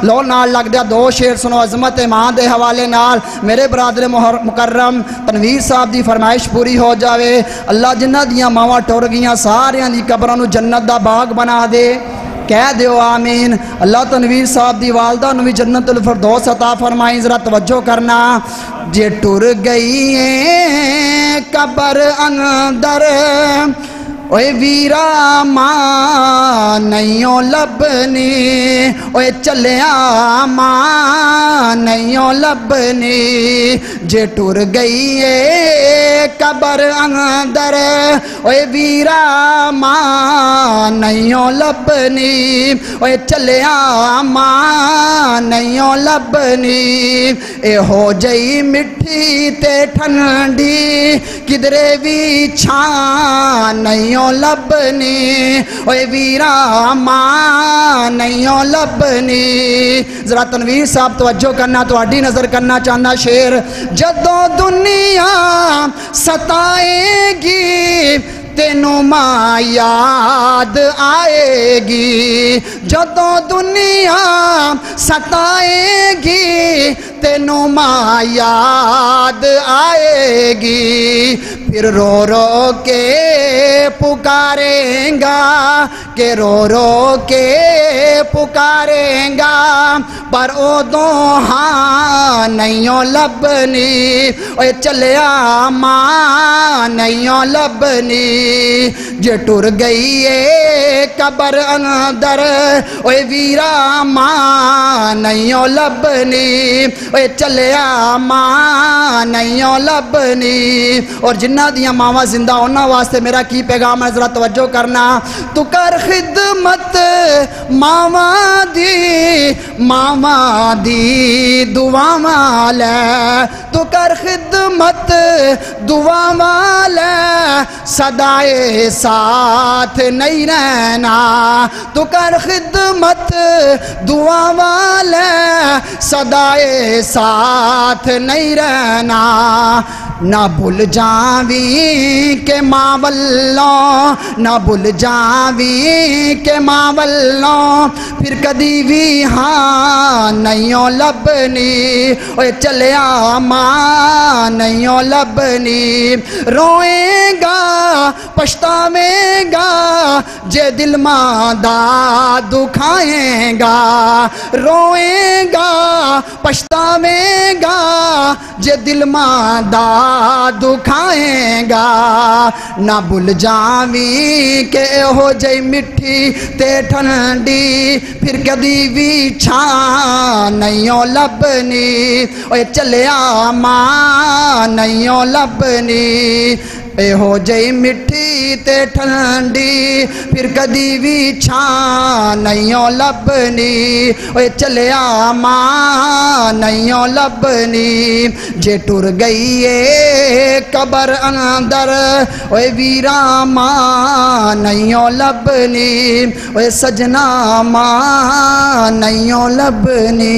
لو نال لگ دیا دو شیر سنو عظمت ماں دے حوالے نال میرے برادر مکرم تنویر صاحب دی فرمائش پوری ہو جاوے اللہ جنہ دیاں ماواں ٹر گیاں ساریاں دی قبراں نو جنت دا باغ بنا دے کہہ دیو آمین اللہ تنویر صاحب دی والدہ نو بھی جنت الفردوس عطا فرمائیں ذرا توجہ کرنا جے ٹر گئی ہیں قبر اندر اوے ویرا ماں نیوں لبنی اوے چلیا ماں نیوں لبنی جے ٹر گئی ہے قبر اندر اوے ویرا ماں نیوں لبنی اوے چلیا ماں نیوں لبنی اے ہو جئی مٹھی تے ٹھنڈی کدرے بھی چھان نیوں لبنی اوے ویرا ماں نیوں لبنی ذرا تنویر صاحب توجہ کرنا تو اڈی نظر کرنا چاہنا شیر جدوں دنیا ستائے گی تینوں ماں یاد آئے گی جدوں دنیا ستائے گی تینوں ماں یاد آئے گی پھر رو رو کے پکاریں گا کہ رو رو کے پکاریں گا پر ادوں ہاں نیوں لبنی اوے چلیا ماں نیوں لبنی جے ٹر گئی ہے قبر اندر اوے ویرا ماں نیوں لبنی اوے چلیا ماں نیوں لبنی اور جنہ دیاں ماما زندہ ہونا واسطے میرا کی پیغام ہے ذرا توجہ کرنا تو کر خدمت ماما دی دعا مالے تو کر خدمت دعا مالے صدائے ساتھ نہیں رہنا تو کر خدمت دعا مالے صدائے ساتھ نہیں رہنا نہ بھول جاویں کہ ماں والوں نہ بھول جاویں کہ ماں والوں پھر کدی بھی ہاں نیوں لبنی اوے چلیا ماں نیوں لبنی روئیں گا پچھتاویں گا جے دل ماں دا دکھائیں گا روئیں گا پچھتاویں گا جے دل ماں دا دکھائیں گا نہ بھول جاویں کہ ہو جئی مٹھی تے ٹھنڈی پھر کدی بھی چھان نیوں لبنی اوے چلیا ماں نیوں لبنی اے ہو جئی مٹھی تے ٹھنڈی پھر کدی بھی چھان نیوں لبنی اوے چلیا ماں نیوں لبنی جے ٹر گئی ہے قبر اندر اوے ویرا ماں نیوں لبنی اوے سجنا ماں نیوں لبنی